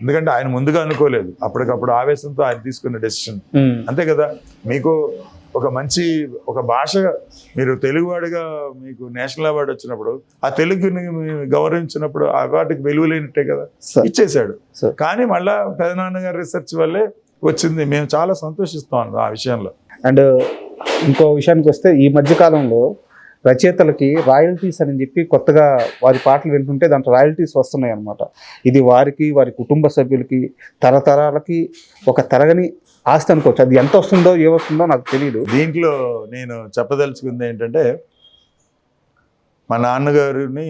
ఎందుకంటే ఆయన ముందుగా అనుకోలేదు, అప్పటికప్పుడు ఆవేశంతో ఆయన తీసుకున్న డెసిషన్. అంతే కదా, మీకు ఒక భాష, మీరు తెలుగువాడిగా మీకు నేషనల్ అవార్డు వచ్చినప్పుడు ఆ తెలుగుని గౌరవించినప్పుడు ఆ అవార్డుకి విలువ లేనట్టే కదా, ఇచ్చేశాడు. కానీ మళ్ళా పెదనాన్నగారి రీసెర్చ్ వల్లే వచ్చింది. మేము చాలా సంతోషిస్తాం ఆ విషయంలో. అండ్ ఇంకో విషయానికి వస్తే, ఈ మధ్యకాలంలో రచయితలకి రాయల్టీస్ అని చెప్పి కొత్తగా వారి పాటలు వింటుంటే దాంట్లో రాయల్టీస్ వస్తున్నాయి అన్నమాట. ఇది వారి కుటుంబ సభ్యులకి తరతరాలకి ఒక తరగని ఆస్తి అనుకోవచ్చు. అది ఎంత వస్తుందో ఏమొస్తుందో నాకు తెలియదు. దీంట్లో నేను చెప్పదలుచుకుంది ఏంటంటే, మా నాన్నగారిని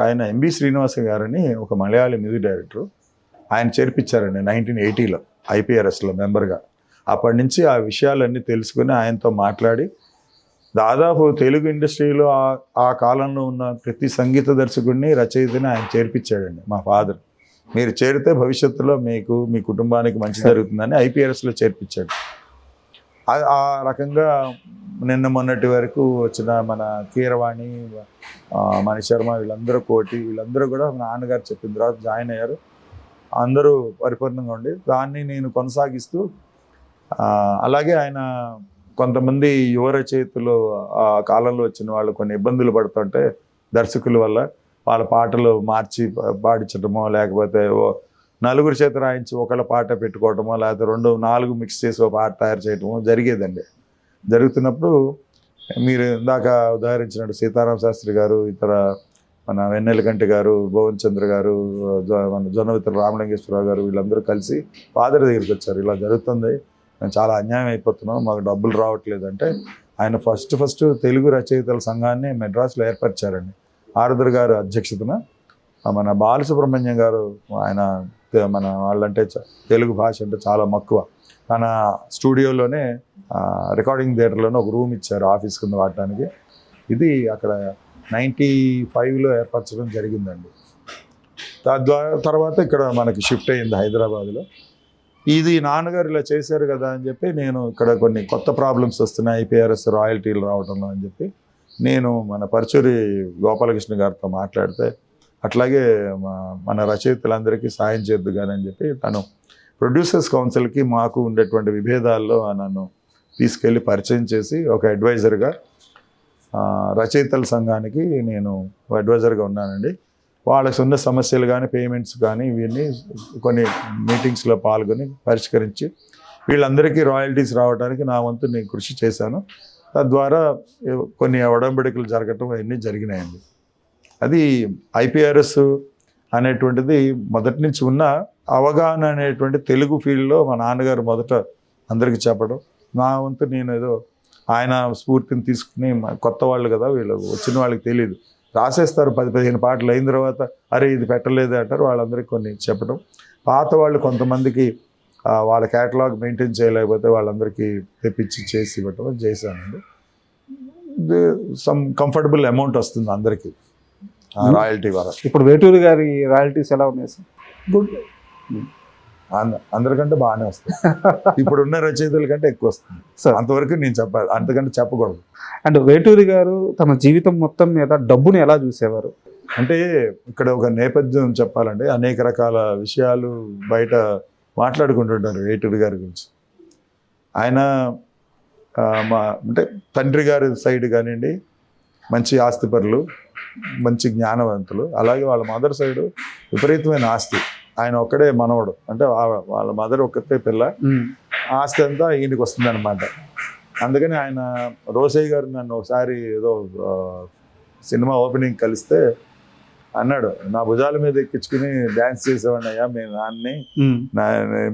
ఆయన ఎంబి శ్రీనివాస గారిని ఒక మలయాళీ మ్యూజిక్ డైరెక్టర్ ఆయన చేర్పించారండి 1980లో ఐపీఆర్ఎస్లో మెంబర్గా. అప్పటి నుంచి ఆ విషయాలన్నీ తెలుసుకుని ఆయనతో మాట్లాడి, దాదాపు తెలుగు ఇండస్ట్రీలో ఆ కాలంలో ఉన్న ప్రతి సంగీత దర్శకుడిని రచయితని ఆయన చేర్పించాడండి మా ఫాదర్. మీరు చేరితే భవిష్యత్తులో మీకు మీ కుటుంబానికి మంచి జరుగుతుందని ఐపీఆర్ఎస్లో చేర్పించాడు. ఆ రకంగా నిన్న మొన్నటి వరకు వచ్చిన మన కీరవాణి, మణిశర్మ, వీళ్ళందరూ కోటి, వీళ్ళందరూ కూడా మా నాన్నగారు చెప్పిన తర్వాత జాయిన్ అయ్యారు. అందరూ పరిపూర్ణంగా ఉండి దాన్ని నేను కొనసాగిస్తూ, అలాగే ఆయన కొంతమంది యువ రచయితలు ఆ కాలంలో వచ్చిన వాళ్ళు కొన్ని ఇబ్బందులు పడుతుంటే దర్శకుల వల్ల వాళ్ళ పాటలు మార్చి పాడించడమో, లేకపోతే నలుగురు చేత రాయించి ఒకళ్ళ పాట పెట్టుకోవటమో, లేకపోతే 2-4 మిక్స్ చేసి ఒక పాట తయారు చేయటమో జరిగేదండి. జరుగుతున్నప్పుడు మీరు ఇందాక ఉదాహరించినట్టు సీతారామ శాస్త్రి గారు, ఇతర మన వెన్నెలకంటి గారు, భువన్ చంద్ర గారు, మన జొన్నవిత్తుల రామలింగేశ్వరరావు గారు, వీళ్ళందరూ కలిసి ఫాదర్ దగ్గరికి వచ్చారు. ఇలా జరుగుతుంది, మేము చాలా అన్యాయం అయిపోతున్నాం, మాకు డబ్బులు రావట్లేదు అంటే, ఆయన ఫస్ట్ తెలుగు రచయితల సంఘాన్ని మెడ్రాస్లో ఏర్పరిచారండి. ఆరుద్ర గారు అధ్యక్షతన. మన బాలసుబ్రహ్మణ్యం గారు, ఆయన మన వాళ్ళంటే తెలుగు భాష అంటే చాలా మక్కువ. తన స్టూడియోలోనే రికార్డింగ్ థియేటర్లోనే ఒక రూమ్ ఇచ్చారు ఆఫీస్ కింద వాడటానికి. ఇది అక్కడ 95లో ఏర్పరచడం జరిగిందండి. తర్వాత ఇక్కడ మనకి షిఫ్ట్ అయింది హైదరాబాద్లో. ఇది నాన్నగారు ఇలా చేశారు కదా అని చెప్పి, నేను ఇక్కడ కొన్ని కొత్త ప్రాబ్లమ్స్ వస్తున్నాయి ఐపీఆర్ఎస్ రాయల్టీలు రావడంలో అని చెప్పి నేను మన పరుచూరి గోపాలకృష్ణ గారితో మాట్లాడితే, అట్లాగే మన రచయితలందరికీ సాయం చేద్దు కానీ అని చెప్పి తను ప్రొడ్యూసర్స్ కౌన్సిల్కి మాకు ఉండేటువంటి విభేదాల్లో నన్ను తీసుకెళ్ళి పరిచయం చేసి ఒక అడ్వైజర్గా రచయితల సంఘానికి నేను అడ్వైజర్గా ఉన్నానండి. వాళ్ళకి ఉన్న సమస్యలు కానీ, పేమెంట్స్ కానీ, ఇవన్నీ కొన్ని మీటింగ్స్లో పాల్గొని పరిష్కరించి వీళ్ళందరికీ రాయల్టీస్ రావడానికి నా వంతు నేను కృషి చేశాను. తద్వారా కొన్ని ఒడంబడికలు జరగటం అవన్నీ జరిగినాయండి. అది ఐపీఆర్ఎస్ అనేటువంటిది మొదటి నుంచి ఉన్న అవగాహన అనేటువంటి తెలుగు ఫీల్డ్లో మా నాన్నగారు మొదట అందరికీ చెప్పడం, నా వంతు నేను ఏదో ఆయన స్ఫూర్తిని తీసుకుని, కొత్త వాళ్ళు కదా వీళ్ళు, వచ్చిన వాళ్ళకి తెలియదు, రాసేస్తారు 10-15 పాటలు అయిన తర్వాత అరే ఇది పెట్టలేదు అంటారు. వాళ్ళందరికీ కొన్ని చెప్పడం, పాత వాళ్ళు కొంతమందికి వాళ్ళ క్యాటలాగ్ మెయింటైన్ చేయలేకపోతే వాళ్ళందరికీ తెప్పించి చేసి ఇవ్వటం చేశానండి. సమ్ కంఫర్టబుల్ అమౌంట్ వస్తుంది అందరికీ రాయల్టీ వల్ల. ఇప్పుడు వేటూరి గారి రాయల్టీస్ ఎలా ఉన్నాయి సార్? గుడ్, అందరికంటే బాగానే వస్తుంది. ఇప్పుడున్న రచయితల కంటే ఎక్కువ వస్తుంది. అంతవరకు నేను చెప్పాలి, అంతకంటే చెప్పకూడదు. అండ్ వేటూరి గారు తన జీవితం మొత్తం మీద డబ్బుని ఎలా చూసేవారు? అంటే ఇక్కడ ఒక నేపథ్యం చెప్పాలంటే, అనేక రకాల విషయాలు బయట మాట్లాడుకుంటుంటారు వేటూరి గారి గురించి. ఆయన అంటే తండ్రి గారి సైడ్ కానివ్వండి మంచి ఆస్తిపరులు, మంచి జ్ఞానవంతులు. అలాగే వాళ్ళ మదర్ సైడు విపరీతమైన ఆస్తి. ఆయన ఒక్కడే మనవడు, అంటే వాళ్ళ మదర్ ఒక్కతే పిల్ల, ఆస్తి అంతా ఈయనకి వస్తుంది అనమాట. అందుకని ఆయన రోసయ్య గారు నన్ను ఒకసారి ఏదో సినిమా ఓపెనింగ్ కలిస్తే అన్నాడు, నా భుజాల మీద ఎక్కించుకుని డ్యాన్స్ చేసేవాడిని అయ్యా మీ నాన్నని,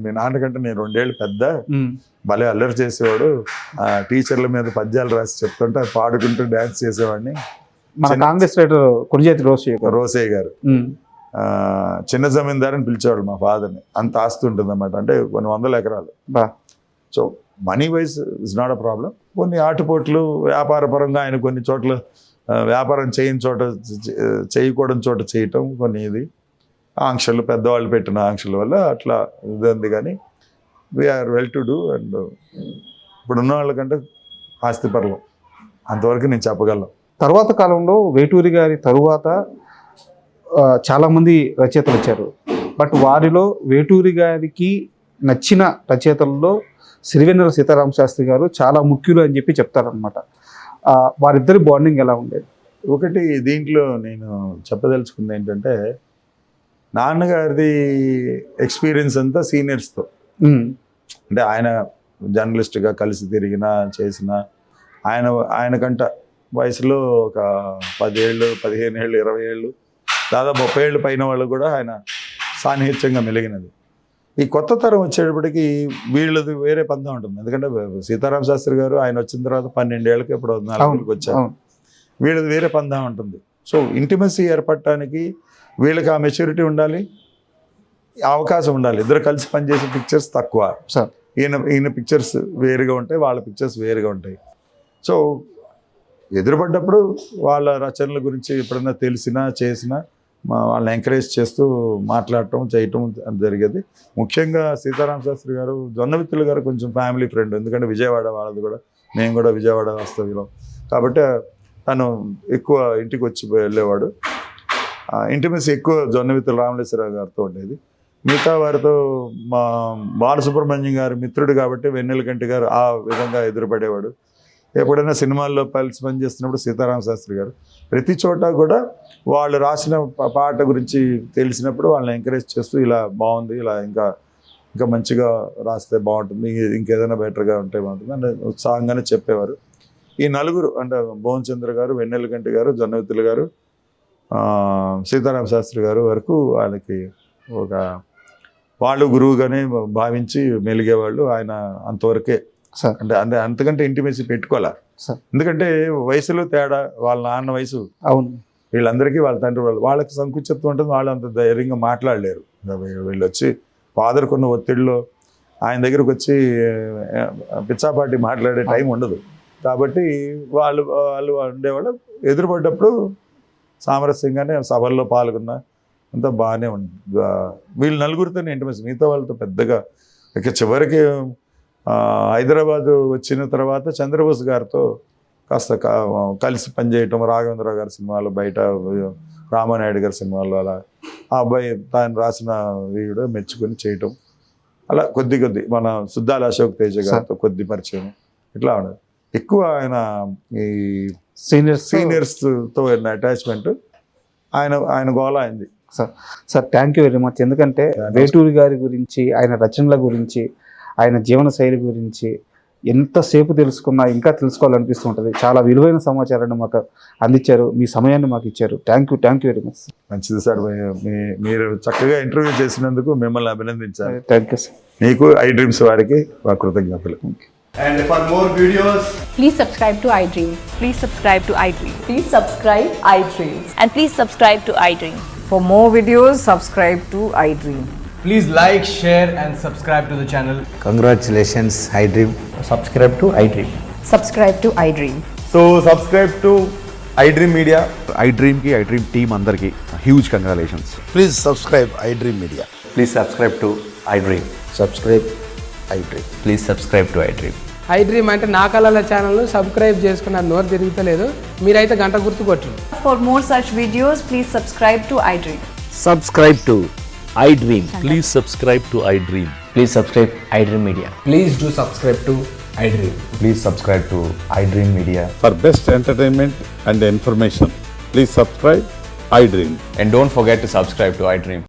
మీ నాన్నకంటే నేను 2 ఏళ్ళు పెద్ద, భలే అల్లరి చేసేవాడు, టీచర్ల మీద పద్యాలు రాసి చెప్తుంటే పాడుకుంటూ డ్యాన్స్ చేసేవాడిని. మన కాంగ్రెస్ లీడర్ కొణిజేటి రోసయ్య గారు చిన్న జమీందారు అని పిలిచేవాళ్ళు మా ఫాదర్ని. అంత ఆస్తి ఉంటుంది అన్నమాట, అంటే కొన్ని 100 ఎకరాలు. So money wise is not a problem. కొన్ని ఆటుపోట్లు వ్యాపారపరంగా ఆయన కొన్ని చోట్ల వ్యాపారం చేయకూడని చోట చేయటం, కొన్ని ఇది ఆంక్షలు, పెద్దవాళ్ళు పెట్టిన ఆంక్షల వల్ల అట్లా ఇది ఉంది. కానీ we are well to do. And ఇప్పుడున్న వాళ్ళకంటే ఆస్తిపరులం, అంతవరకు నేను చెప్పగలను. తర్వాత కాలంలో వేటూరి గారి తరువాత చాలామంది రచయితలు వచ్చారు. బట్ వారిలో వేటూరి గారికి నచ్చిన రచయితల్లో సిరివెన్నెల సీతారామ శాస్త్రి గారు చాలా ముఖ్యులు అని చెప్పి చెప్తారనమాట. వారిద్దరి బాండింగ్ ఎలా ఉండేది? ఒకటి దీంట్లో నేను చెప్పదలుచుకుంది ఏంటంటే, నాన్నగారిది ఎక్స్పీరియన్స్ అంతా సీనియర్స్తో, అంటే ఆయన జర్నలిస్ట్గా కలిసి తిరిగిన చేసిన ఆయనకంట వయసులో ఒక 10 ఏళ్ళు 15 ఏళ్ళు 20 ఏళ్ళు దాదాపు 30 ఏళ్ళు పైన వాళ్ళు కూడా ఆయన సాన్నిహిత్యంగా మెలిగినది. ఈ కొత్త తరం వచ్చేటప్పటికి వీళ్ళది వేరే పందా ఉంటుంది. ఎందుకంటే సీతారామ శాస్త్రి గారు ఆయన వచ్చిన తర్వాత 12 ఏళ్ళకి ఇప్పుడు 4 వచ్చారు. వీళ్ళది వేరే పందా ఉంటుంది. సో ఇంటిమసీ ఏర్పడటానికి వీళ్ళకి ఆ మెచ్యూరిటీ ఉండాలి, అవకాశం ఉండాలి. ఇద్దరు కలిసి పనిచేసే పిక్చర్స్ తక్కువ. ఈయన పిక్చర్స్ వేరుగా ఉంటాయి, వాళ్ళ పిక్చర్స్ వేరుగా ఉంటాయి. సో ఎదురుపడ్డప్పుడు వాళ్ళ రచనల గురించి ఎప్పుడైనా తెలిసినా చేసినా వాళ్ళని ఎంకరేజ్ చేస్తూ మాట్లాడటం చేయటం జరిగేది. ముఖ్యంగా సీతారామ శాస్త్రి గారు, జొన్నవిత్తులు గారు కొంచెం ఫ్యామిలీ ఫ్రెండ్. ఎందుకంటే విజయవాడ వాళ్ళది కూడా, మేము కూడా విజయవాడ వాస్తవ్యం కాబట్టి తను ఎక్కువ ఇంటికి వచ్చి వెళ్ళేవాడు. ఇంటిమేసి ఎక్కువ జొన్నవిత్తులు రామలేశ్వరరావు గారితో ఉండేది. మిగతా వారితో మా బాలసుబ్రహ్మణ్యం గారు మిత్రుడు కాబట్టి వెన్నెలకంటి గారు ఆ విధంగా ఎదురుపడేవాడు. ఎప్పుడైనా సినిమాల్లో కలిసి పనిచేస్తున్నప్పుడు సీతారామ శాస్త్రి గారు ప్రతి చోట కూడా వాళ్ళు రాసిన పాట గురించి తెలిసినప్పుడు వాళ్ళని ఎంకరేజ్ చేస్తూ ఇలా బాగుంది, ఇలా ఇంకా మంచిగా రాస్తే బాగుంటుంది, ఇంకేదైనా బెటర్గా ఉంటే బాగుంటుంది అంటే ఉత్సాహంగానే చెప్పేవారు. ఈ నలుగురు అంటే భువన్ చంద్ర గారు, వెన్నెలకంటి గారు, జొన్నవిత్తులు గారు, సీతారామ శాస్త్రి గారు వరకు వాళ్ళకి ఒక వాళ్ళు గురువుగానే భావించి మెలిగేవాళ్ళు. ఆయన అంతవరకే అంటే అంతకంటే ఇంటిమేసి పెట్టుకోవాలా. ఎందుకంటే వయసులో తేడా, వాళ్ళ నాన్న వయసు, అవును, వీళ్ళందరికీ వాళ్ళ తండ్రి వాళ్ళకి సంకుచిత్వం ఉంటుంది. వాళ్ళు అంత ధైర్యంగా మాట్లాడలేరు. వీళ్ళు వచ్చి ఫాదర్కున్న ఒత్తిడిలో ఆయన దగ్గరకు వచ్చి పిచ్చాపాటి మాట్లాడే టైం ఉండదు. కాబట్టి వాళ్ళు ఉండేవాళ్ళు. ఎదురుపడ్డప్పుడు సామరస్యంగానే సభల్లో పాల్గొన్నా అంతా బాగానే ఉంది. వీళ్ళు నలుగురితోనే ఇంటిమేసి, మిగతా వాళ్ళతో పెద్దగా. ఇక చివరికి హైదరాబాద్ వచ్చిన తర్వాత చంద్రబోస్ గారితో కాస్త కలిసి పనిచేయటం, రాఘవేంద్రరావు గారి సినిమాలు, బయట రామానాయుడు గారి సినిమాలు, అలా ఆ అబ్బాయి తాను రాసిన వీడియో మెచ్చుకొని చేయటం, అలా కొద్ది మన సుద్దాల అశోక్ తేజ గారితో కొద్ది పరిచయం, ఇట్లా ఉండదు. ఎక్కువ ఆయన ఈ సీనియర్స్తో అటాచ్మెంట్, ఆయన గోల అయింది. Sir thank you very much. ఎందుకంటే వేటూరి గారి గురించి, ఆయన రచనల గురించి, ఆయన జీవన శైలి గురించి ఎంతసేపు తెలుసుకున్నా ఇంకా తెలుసుకోవాలనిపిస్తూ ఉంటుంది. చాలా విలువైన సమాచారాన్ని మాకు అందించారు, మీ సమయాన్ని మాకు ఇచ్చారు. Thank you very much. మంచిది సార్, మీరు చక్కగా ఇంటర్వ్యూ చేసినందుకు మిమ్మల్ని అభినందించారు. Thank you sir. మీకు ఐ డ్రీమ్స్ వారికి మా కృతజ్ఞతలు. And for more videos, please subscribe to iDream. Please subscribe to iDream. Please subscribe iDream. And please subscribe to iDream. For more videos, subscribe to iDream. please like, share and subscribe to the channel. Congratulations, iDream. Subscribe to iDream. Subscribe to iDream. So subscribe to iDream Media. iDream ki iDream team andarki huge congratulations. Please subscribe iDream Media. Please subscribe to iDream. Subscribe iDream. Please subscribe to iDream. iDream అంటే నా కళల channel subscribe చేసుకున్న నోరు తిరుగుతలేదు, మీరైతే గంట గుర్తు కొట్టండి. For more such videos, please subscribe to iDream. Subscribe to iDream. Please subscribe to iDream. Please subscribe iDream Media. Please do subscribe to iDream. Please subscribe to iDream Media. For best entertainment and information, please subscribe iDream. And don't forget to subscribe to iDream.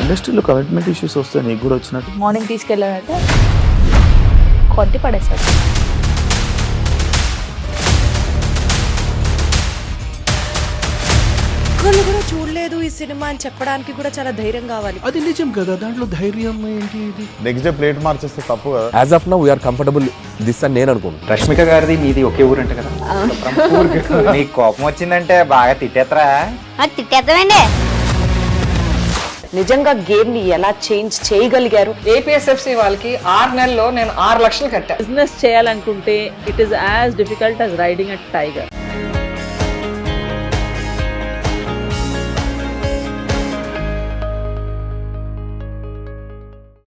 ఇండస్ట్రీలో commitment issues వస్తే నీకు కూడా వచ్చినట్టు? Morning తీసుకెళ్ళాలంటే కొట్టి పడేసాడు. ఒక్కళ్ళు కూడా చూడలేదు ఈ సినిమా అని చెప్పడానికి కూడా చాలా ధైర్యం కావాలి. అది నిజం కదా, దాంట్లో ధైర్యం ఏంటి? ఇది నెక్స్ట్ డే ప్లేట్ మార్చేస్తే తప్పు కదా. As of now, we are comfortable this అని నేను అనుకుంటున్నాను. రష్మిక గారిది మీది ఒకే ఊరంట కదా? నీకు కోపం వచ్చిందంటే బాగా తిట్టేత్తరా? తిట్టేద్దామండి. నిజంగా గేమ్ ని ఎలా చేంజ్ చేయగలిగారు? APSFC వాళ్ళకి 6 నెలల్లో నేను 6 లక్షలు కట్టా. బిజినెస్ చేయాలనుకుంటే it is as difficult as riding a tiger.